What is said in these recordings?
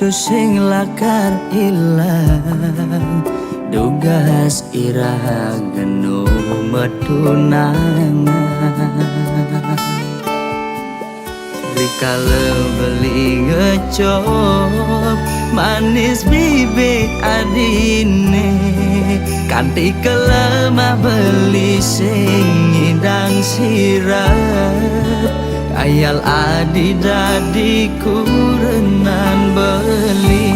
sing lakar ilang dugas ira genu metunangan rikala beli ngecop manis bibit adine kanti kelemah beli sing ngidang sirap ayal adi dadi kurenan beli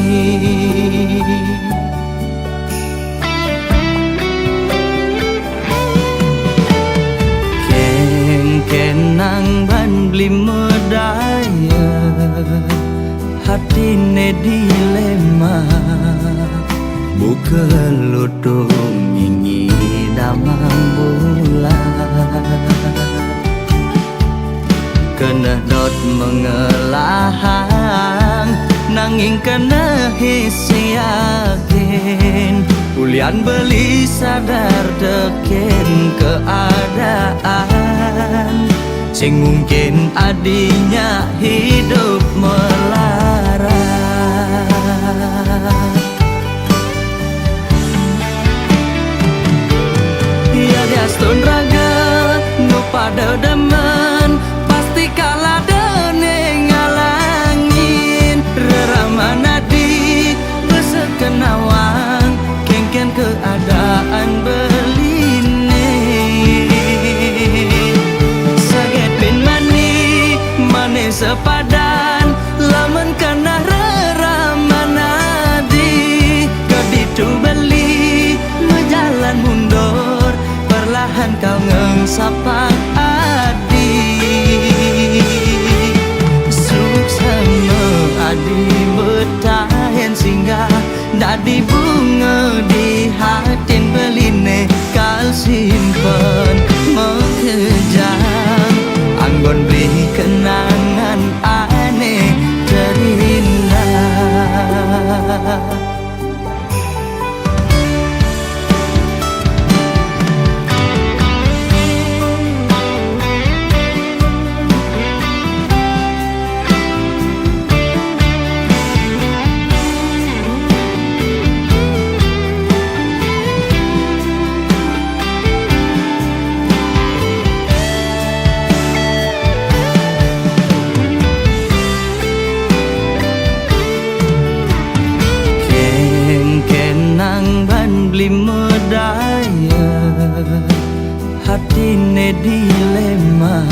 kenang ban beli medaya hatine dilema buka lutung ngingi damang bulan kena dot mengelahang nanging kena hisi yakin ulian beli sadar deken keadaan sing mungkin adinya hidup melarat ya diastun raga nu pada demen pasti kalah dene ngalangin reramana di besekenawang kengken keadaan beline saget bin mani mane sepadan lamun kana reramana di keditu beli menjalan mundur perlahan kau ngengsapang adi suksama adi betahen singgah dadi bunga di hatin beline kal simpen mekejang anggon beri kenangan aneh terindah beli medaya hatine dilema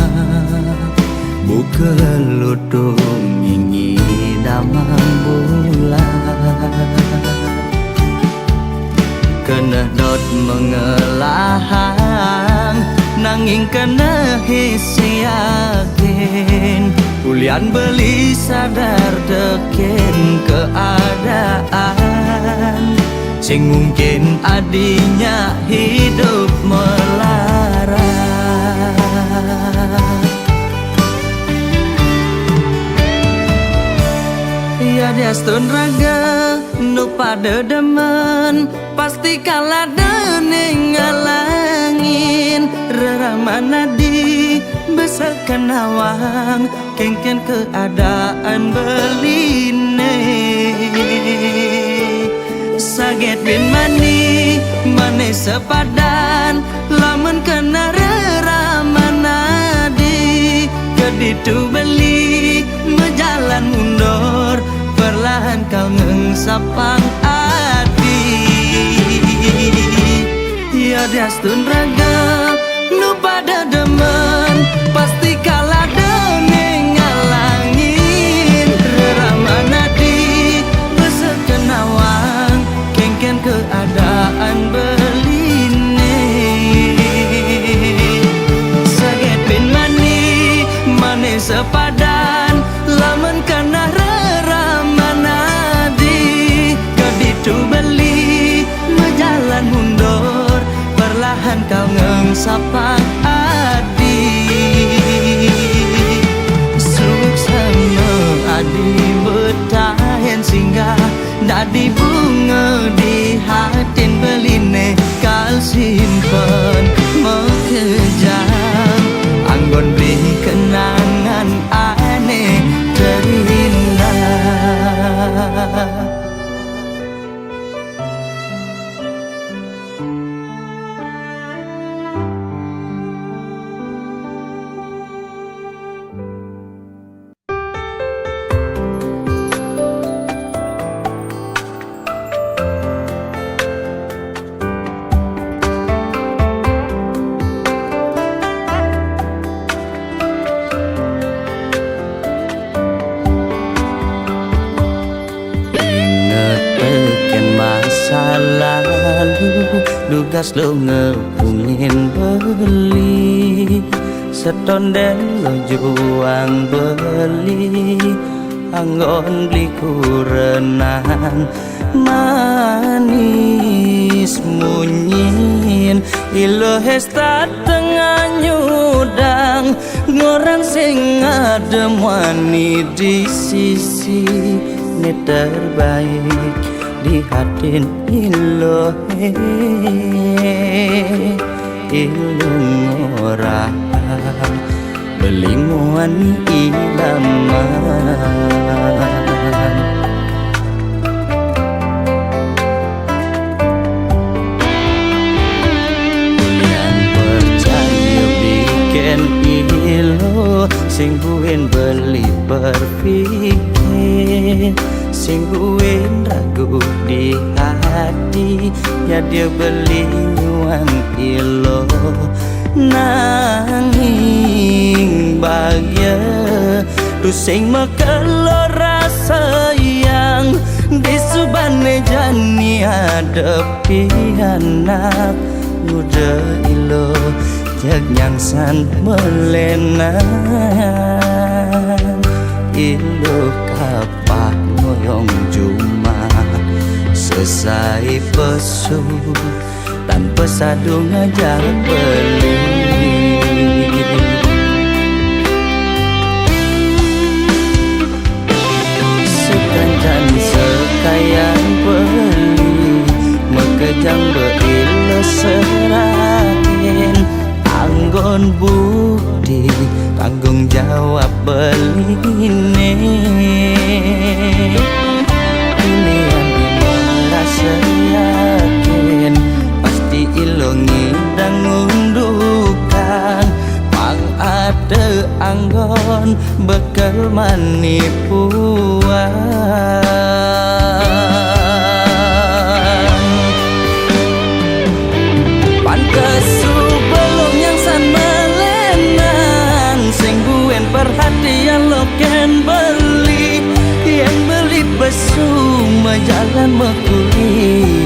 buka lutung ngingi damang bulan kena dot mengelahang nanging kena hisi yakin ulian beli sadar deken keadaan sing mungkin adinya hidup melarat ya diastun raga nu pada demen pasti kalah dene ngalangin reramana di besekenawang kengken keadaan beline saget bin mani mane sepadan lamun kena reramana di keditu beli menjalan mundur perlahan kau ngengsapang adi ya diastun raga nu pada demen pasti kalah dene ngalangin reramana di besekenawang kengken keadaan beline saget bin mani mane sepadan lamun kana reramana di keditu beli menjalan mundur perlahan kau ngengsapang adi suksama adi betahen singgah dadi bunga di hatin beline kal simpen mekejang anggon beri kenangan aneh terindah lalu lugas lo ngepungin beli setondel lo juang beli anggon beli kurenan manis munyin ilo hesta tengah nyudang ngorang sing adem wani di sisi ini terbaik di hati ilo ilo ngorang beli muani ilaman sing buin beli berpikir sing buin ragu di hati ya dia beli nyuang ilo nanging bahagia tu sing mekelo rasa yang di subane jani hadapi anak muda ilo jag nyangsan melenan ilo kapak ngoyong juma selesai pesu tanpa sadu ngajak beli sekancan sekayang beli mekejang beilo serahin anggon bukti tanggung jawab beline ini yang merasa yakin pasti ilongi dan ngundukan pang ada anggon bekal manipuan pantes perhatian lo ken beli yang beli besu jalan mekuli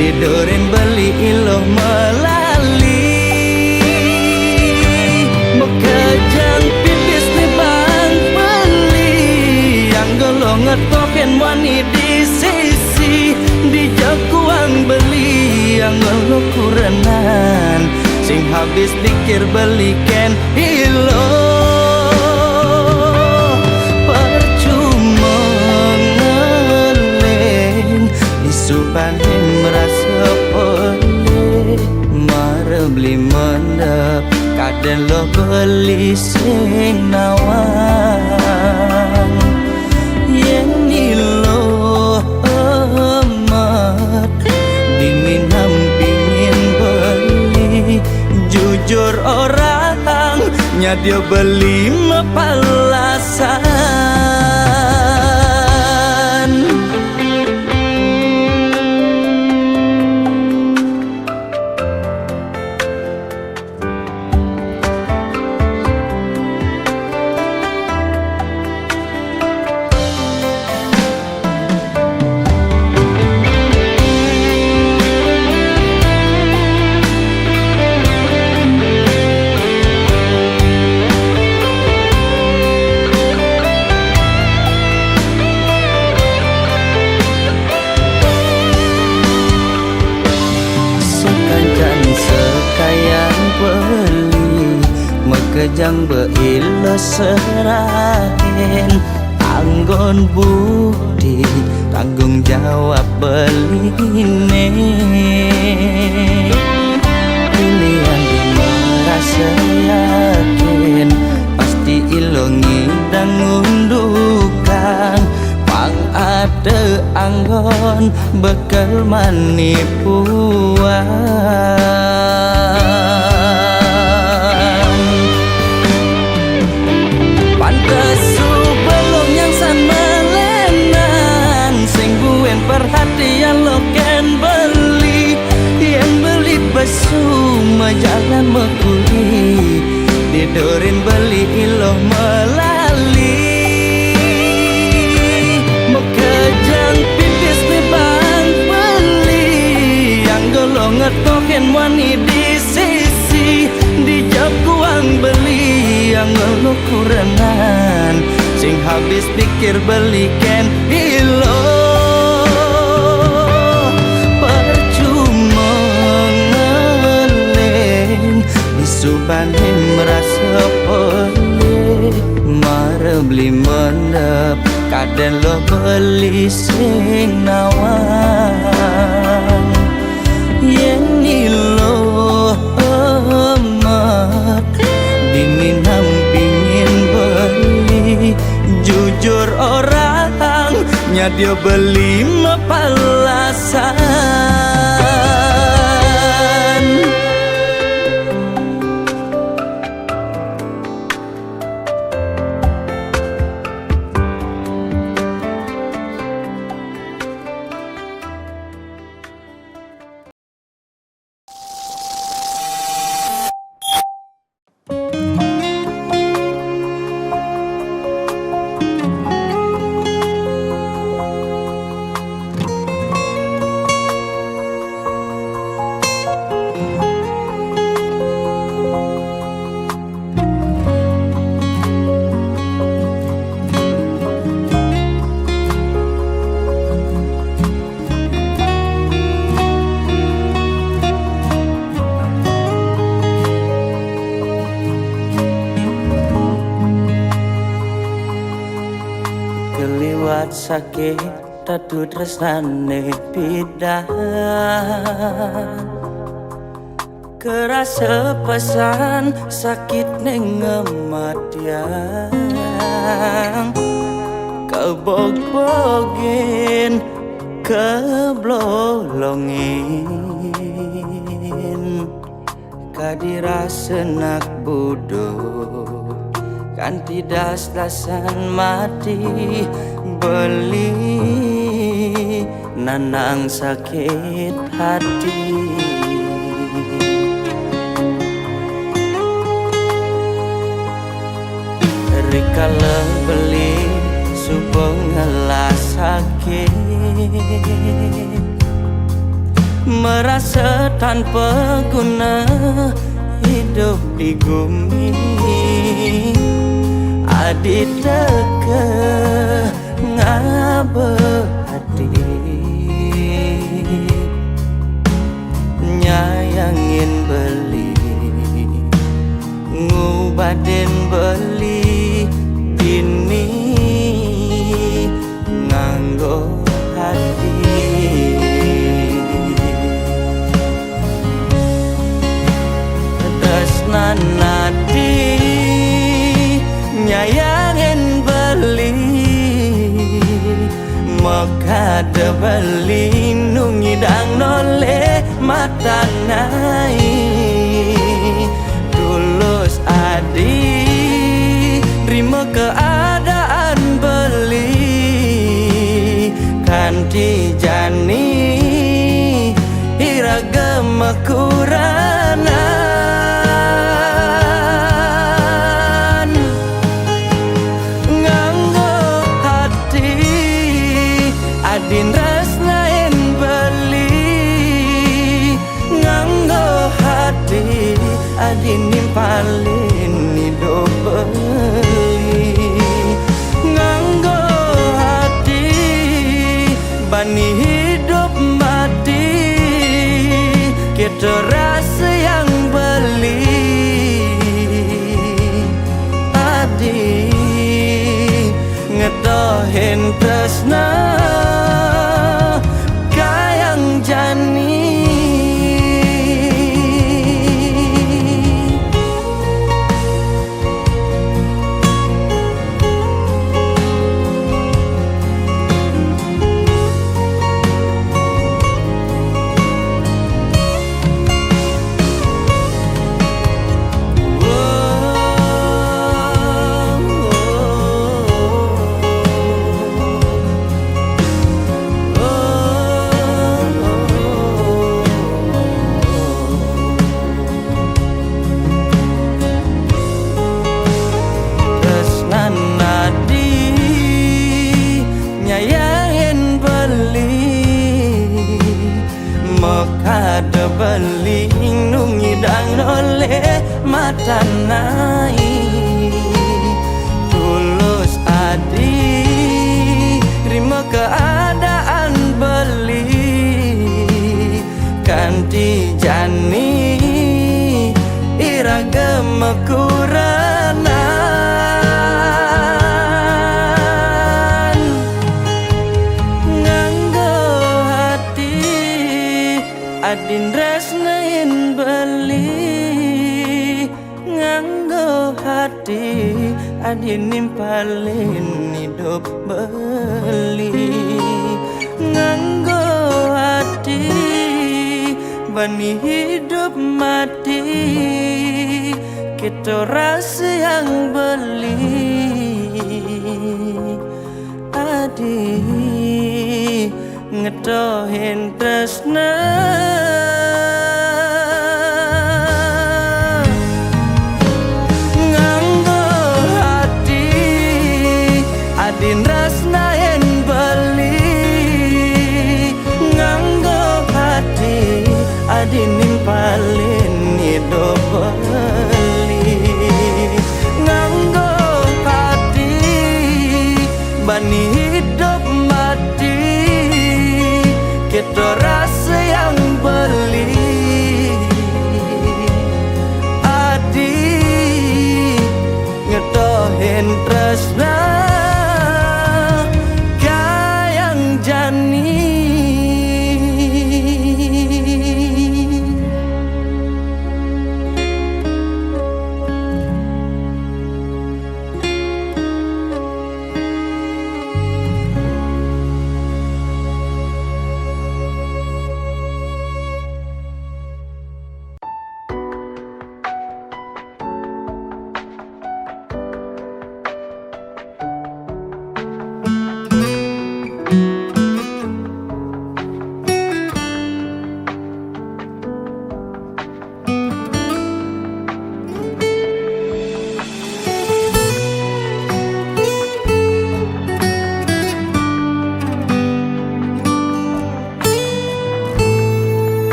didorin beli ilo melali mekejang pipis di bang beli yang golong ngetoken wani di sisi di jakuang beli yang ngolo kurenan sing habis pikir beli ken ilo supahin merasa boleh mare beli mendep kadang lo beli sing nawang yang nilo amat diminam pingin beli jujur orang nyadia beli mepalasan kejang beilo serahin anggon bukti tanggung jawab beline ini yang merasa yakin pasti ilongi dan ngundukan pang ada anggon bekal manipuan perhatian lo ken beli yang beli besu jalan mekuli didorin beli ilo melali mekejang pipis di bang beli yang ngetoken wani di sisi dijak uang beli yang ngeluh kurangan sing habis pikir beli ken ilo percuma ngeleng disubahin merasa pelih mare beli mendep kaden lo beli sing nawang yen ilo amat diminam pingin beli jujur orang nyadia beli mapalasan keliwat sakit tatu tresnane pidah kerasa pesan sakit neng ngematian kebog-bogin keblolongin kadirasa nak bodoh kan tidak dasan mati beli nanang sakit hati rikala beli subong ngelas sakit merasa tanpa guna hidup di bumi adi teke ngabehati nyayangin beli ngubaden beli ini nganggo hati tresnan nadi nyayangin beli maka de beli nungidang noleh mata nai tulus adi terima keadaan beli kanti jani iragam kuranan nganggo hati adin rasnain beli nganggo hati adin nimpalin hidup beli nganggo hati bani hidup mati kita rasa yang beli adi ngetohin tresna kayang jani ada beling nungidang oleh mata nai tulus adi terima keadaan beli kanti jani iraga makuranan nganggo hati adin resnain beli nganggo hati adin nimpalin hidup beli nganggo hati bani hidup mati kita rasa yang beli adi ngetohin tresna nganggo hati adin rasna yang beli nganggo hati adin nimpalin hidup beli nganggo hati bani hidup mati kita rasa yang beli adi ngetohin tresna kayang jani.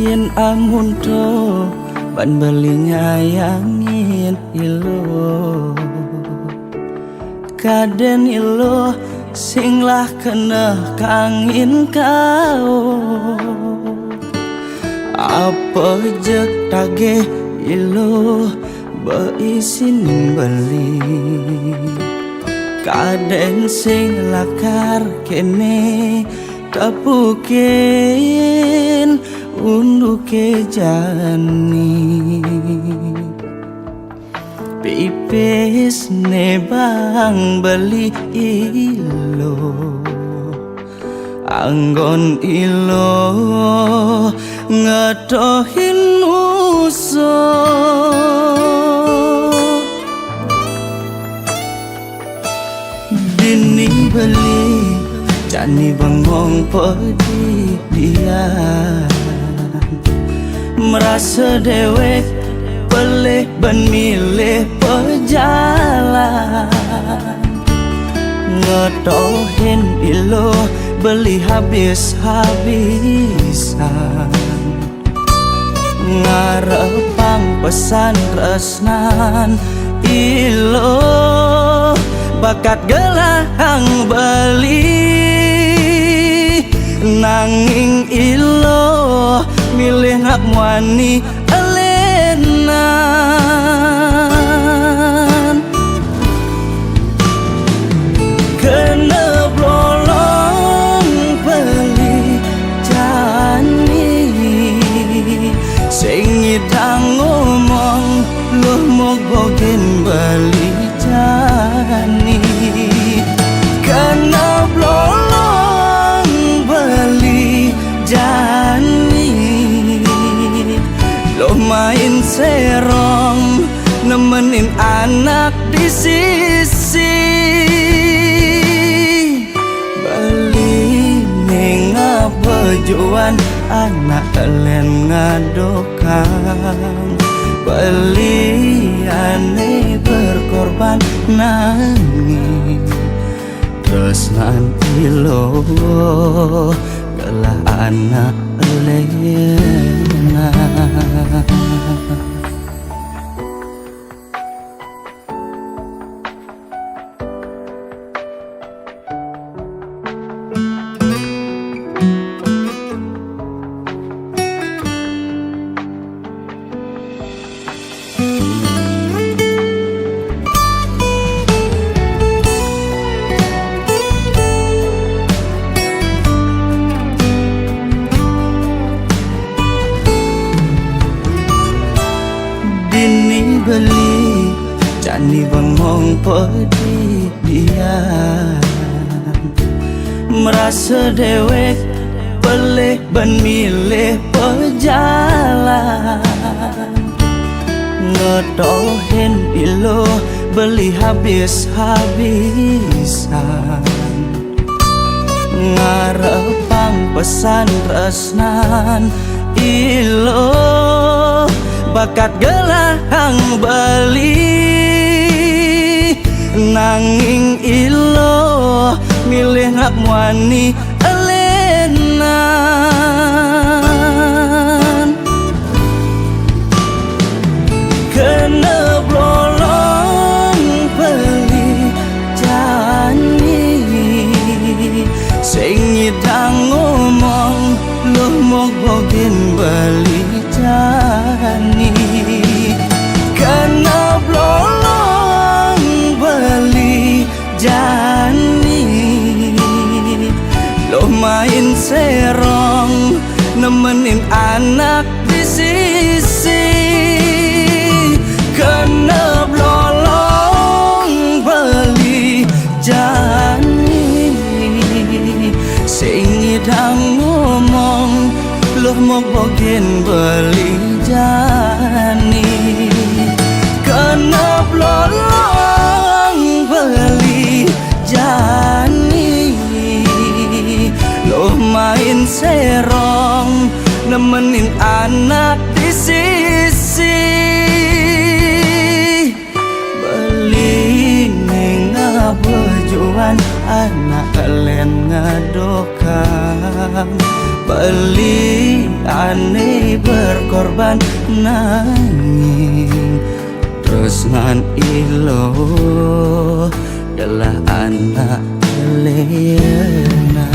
Yen amun to ban beli nyayangin ilo kaden ilo singlah kena kangin kau apa jek tage ilo beisin beli kaden sing lakar kene kapukin unduke jani pipis ne bang beli ilo anggon ilo ngetohin uso dini beli jani bengong pedi dia merasa dewek pelih ben milih pejalan ngetohin ilo beli habis-habisan ngarepang pesan resnan ilo bakat gelahang beli nanging ilo milih nak muani elenan kena blolong beli jani sing idang ngomong luh mogogen beli jani kena blolong beli jani lo main serong nemenin anak di sisi beli nenga bejuan anak kalian ngadokang beli ane berkorban nangis terus nanti lo gelah anak elena. Dini beli jani bengong pedidian, merasa dewek pelih ban milih pejalan, ngedohin ilo beli habis-habisan, ngarepang pesan tresnan ilo bakat gelahang beli, nanging ilo milih nak wani elenan. Kena blolong beli jani, sing nyidang ngomong lu mau bogin beli jani. Kena blolong beli jani, lo main serong nemenin anak di sisi. Kena blolong beli jani, sing nyidang ngomong loh mau bogin beli jani. Kena blolong beli jani, loh main serong nemenin anak di sisi. Beli nenga bejuan anak kalian ngadokang, beli aneh berkorban nanging terus ngan ilo adalah anak elena.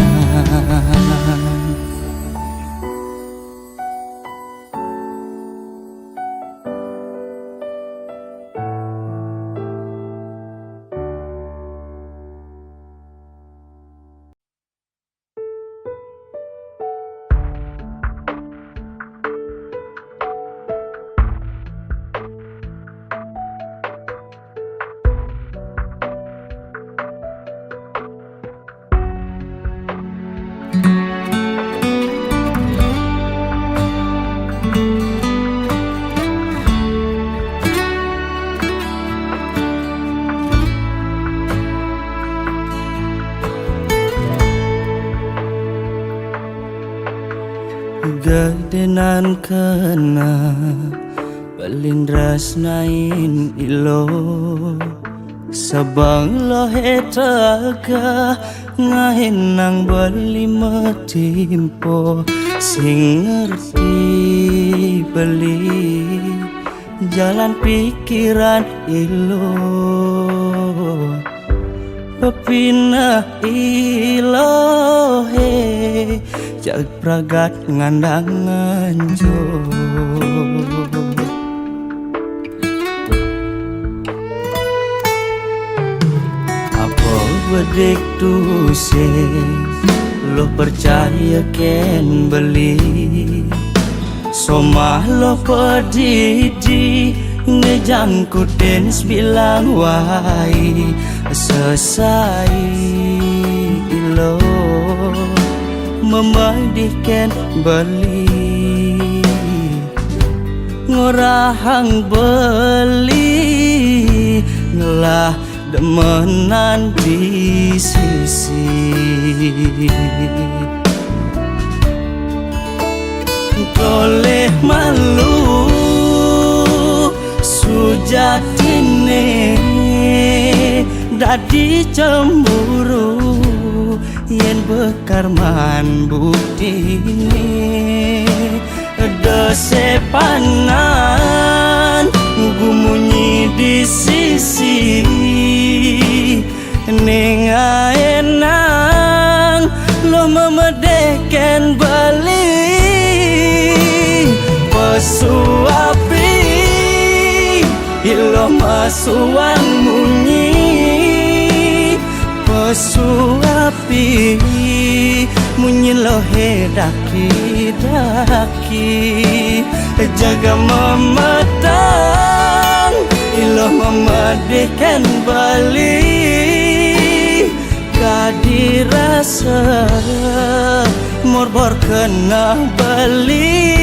Gadenan kena balindras nain ilo, sabang lohe taga ngahin nang beli metimpo. Sing ngerti beli jalan pikiran ilo, pepinah ilo he jag pragat ngandangan jo. Apa bedek tu se lo percaya ken beli, somah lo pedidi ngejangku dens bilang wai selesai lo memadikan beli, ngorahang beli ngelah demenan di sisi. Toleh malu sujatine dadi cemburu, yen bekarman bukti dosepanan gumunyi di sisi nengaenang lo memedeken bali pesuapi ilo masuan munyi pesuapi munyi lohe daki jaga memetang ilo memedeken bali kadirasa morbor kena bali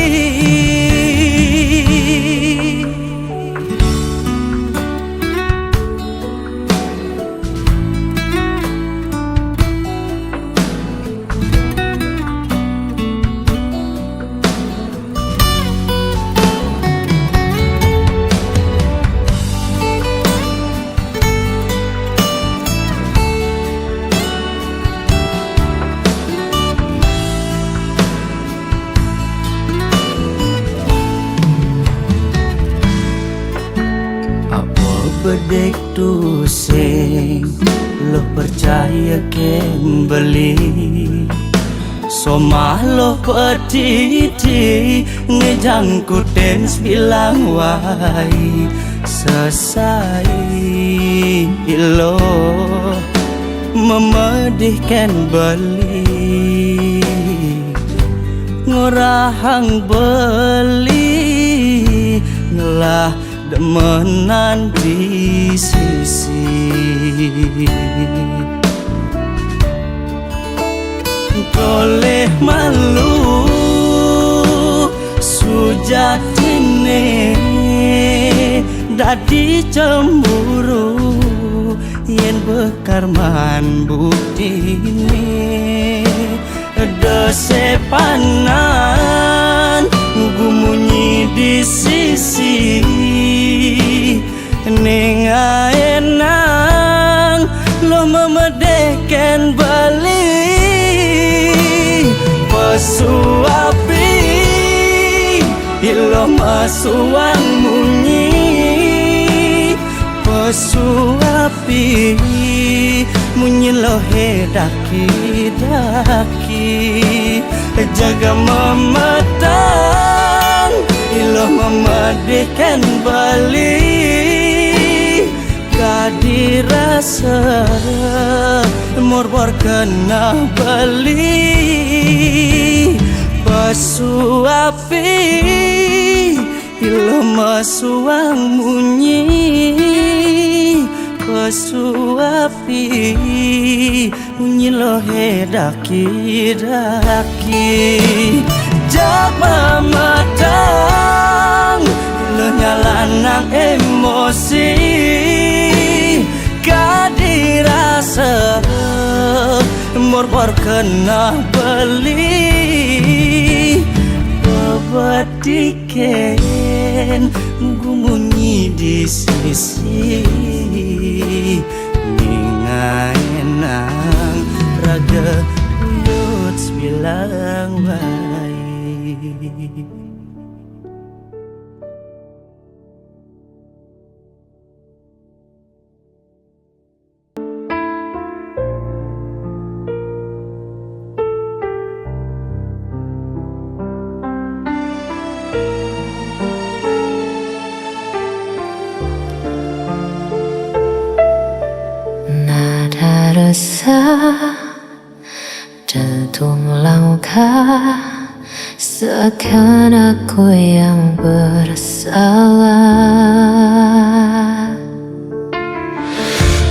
bedek tu sing lo percaya ken beli somah lo petiti ngejangku dance bilang wai sesai lo memedihkan beli ngorahang beli ngelah demenan di sisi toleh malu sujatine dadi cemburu yen bekarman buktine dosepanan gumunyi di sisi nengaenang lo memedeken bali pesuapi ilo masuan munyi pesuapi munyi lohe daki jaga memetang ilo memedeken bali kadirasa morbor kena bali pesuapi ilo masuang munyi pesuapi munyi lohe daki jaba matang lo nyalanang emosi kadirasa morbor kena beli bebatiken gumunyi di sisi ningaenang raga yut bilang baik. Nada resah dentum langkah seakan aku yang bersalah.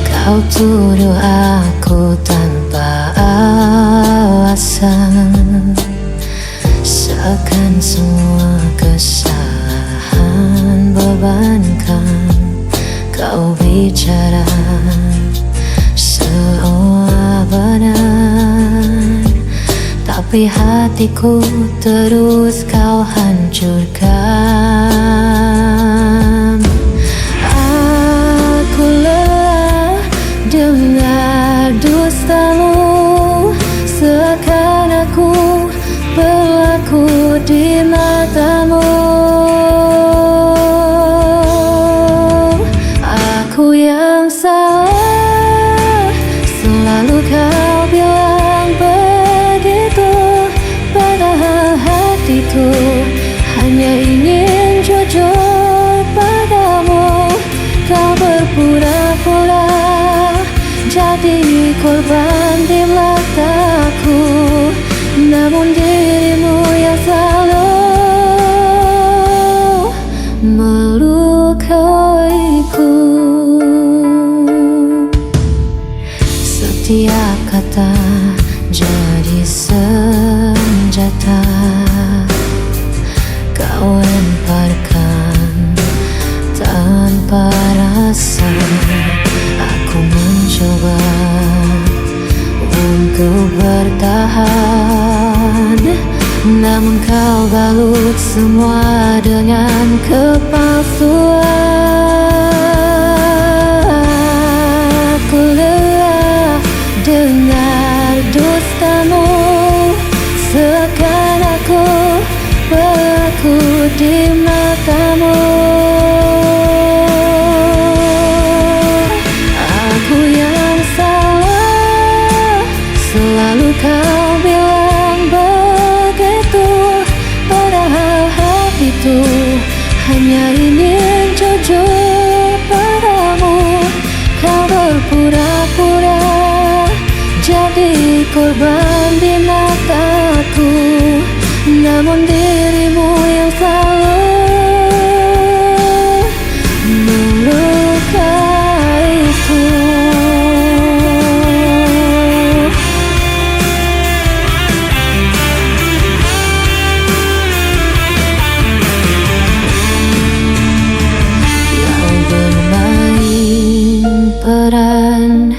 Kau tuduh aku tanpa alasan, seakan semua kesalahan bebankan. Kau bicara seolah benar, tapi hatiku terus kau hancurkan. Aku lelah dengar dustamu, hatiku hanya ingin jujur padamu. Kau berpura-pura jadi korban di mataku, namun dirimu yang selalu melukaiku. Setiap kata jadi senjata kau lemparkan tanpa rasa. Aku mencoba untuk bertahan, namun kau balut semua dengan kepalsuan. Aku lelah dengar dustamu, seakan aku berlaku di matamu. Aku yang salah, selalu kau bilang begitu, padahal hatiku hanya ingin jujur padamu. Kau berpura-pura jadi korban di mataku, namun dirimu yang selalu melukaiku. Yang bermain peran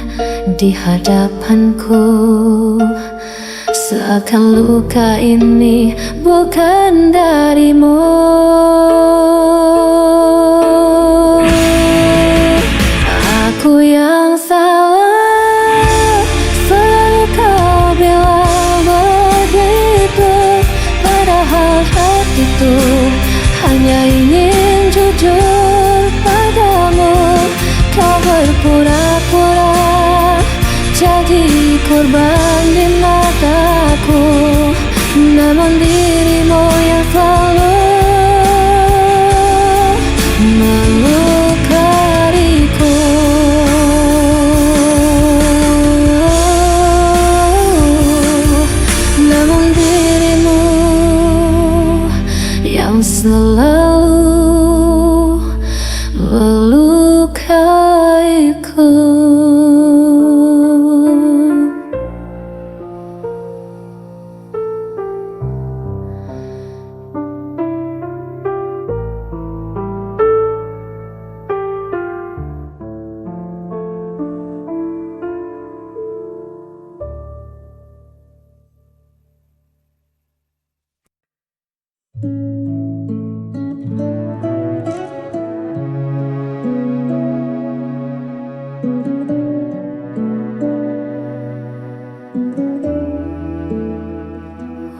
di hadapanku, seakan luka ini bukan darimu. Aku yang salah, selalu kau bilang begitu, padahal hatiku hanya ingin jujur padamu. Kau berpura-pura jadi korban di mataku, namun dirimu yang selalu melukaiku. Namun dirimu yang selalu melukaiku.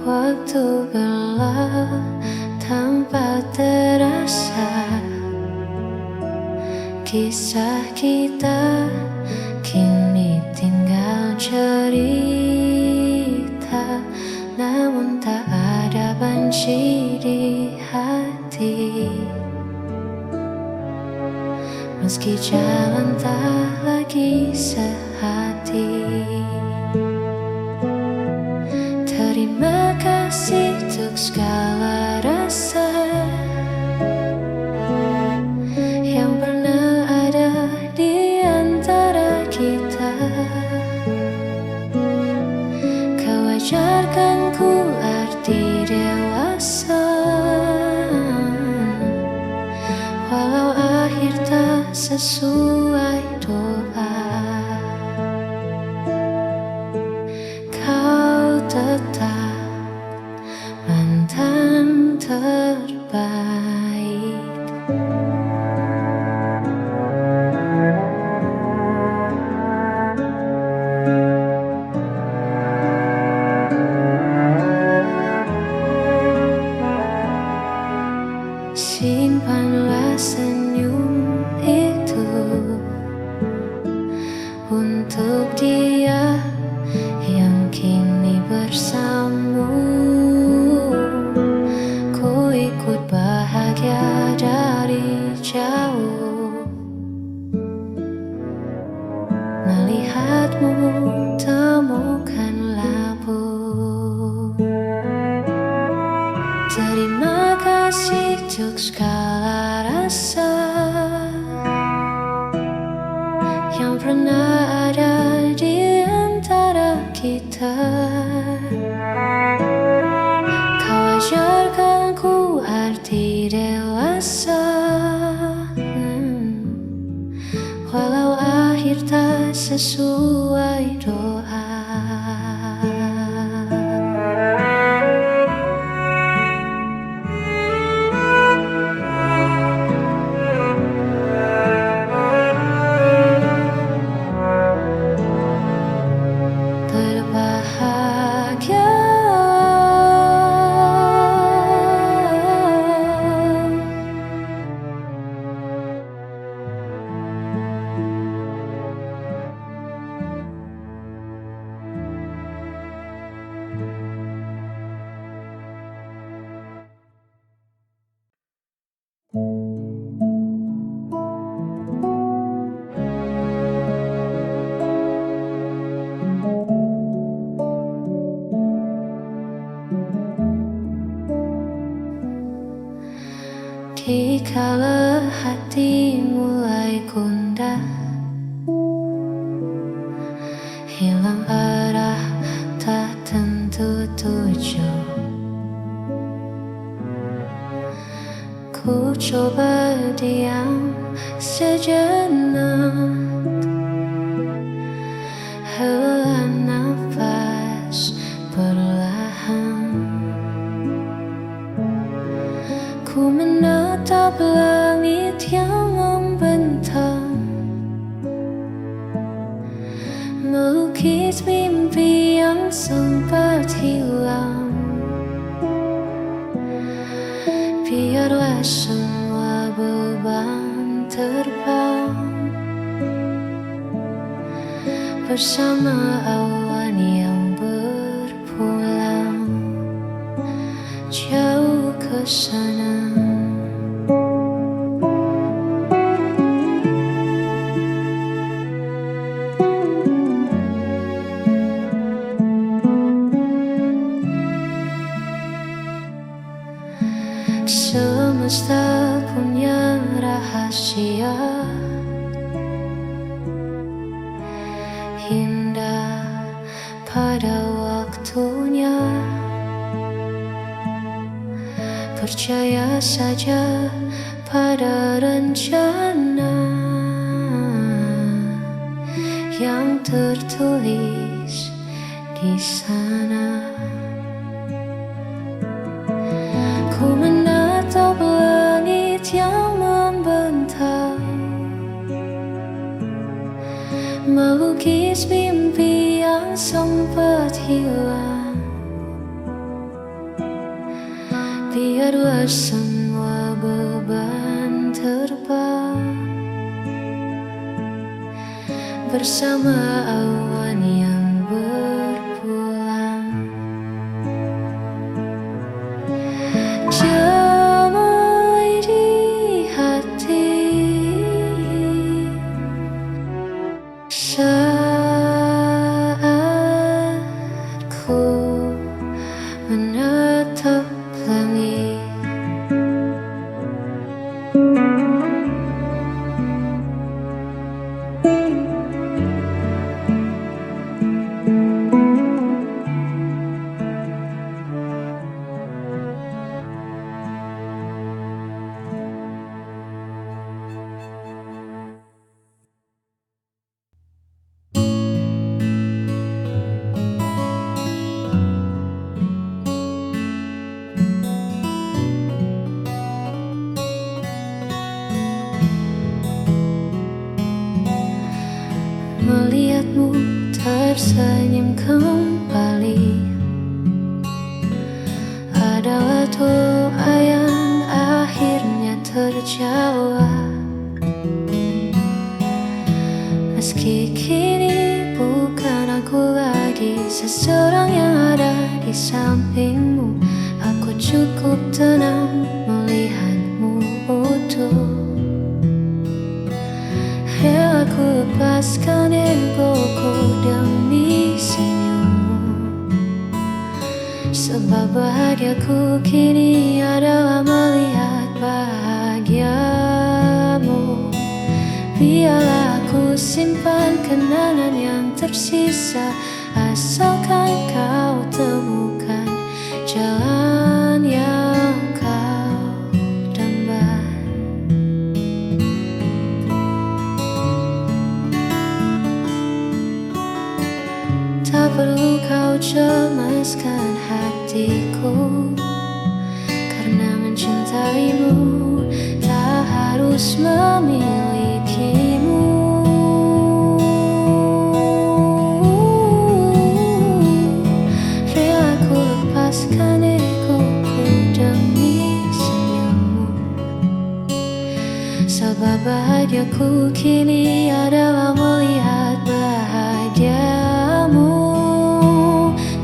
Waktu berlalu tanpa terasa, kisah kita kini tinggal cerita, namun tak ada benci di hati. Meski jalan tak lagi sehati, terima kasih untuk segala rasa yang pernah ada di antara kita. Kau ajarkan ku arti dewasa, walau akhir tak sesuai doa. Kau tetap mantan terbaik. Simpanlah senyum itu untuk dia yang kini bersamamu. Terima kasih untuk segala rasa yang pernah ada di antara kita. Kau ajarkan ku arti dewasa, walau akhir tak sesuai doa. Berbahagia dikala hati mulai gundah, hilang arah tak tentu tujuh. Ku coba diam sejenak, hela nafas perlahan. Ku menatap langit yang membentang, melukis mimpi yang sempat hilang. Biarlah semua beban terbang bersama awan yang berpulang jauh ke sana. Semesta punya rahasia indah pada waktunya. Percaya saja pada rencana yang tertulis di sana. Ku menatap langit yang membentang, melukis mimpi yang sempat hilang. Biarlah semua beban terbang bersama awan yang berpulang. Damai di hati saat ku menatap langit. Melihatmu tersenyum kembali adalah doa yang akhirnya terjawab. Meski kini bukan aku lagi seseorang yang ada di sampingmu, aku cukup tenang melihatmu utuh. Aku lepaskan egoku demi senyummu, sebab bahagiaku kini adalah melihat bahagiamu. Biarlah aku simpan kenangan yang tersisa, asalkan kau temukan jalan yang kau dambakan. Tak perlu kau cemaskan hatiku, karena mencintaimu tak harus memilikimu. Rela ku lepaskan egoku demi senyummu, sebab bahagiaku kini adalah melihat bahagiamu.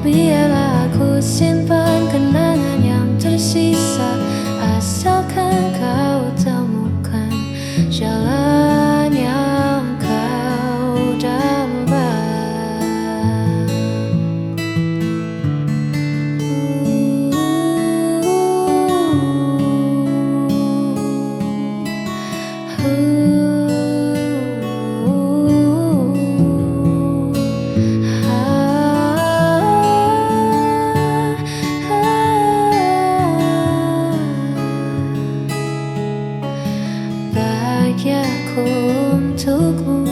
Biarlah aku simpan kenangan yang tersisa, asalkan kau temukan jalan yang kau dambakan. Bahagiaku untukmu.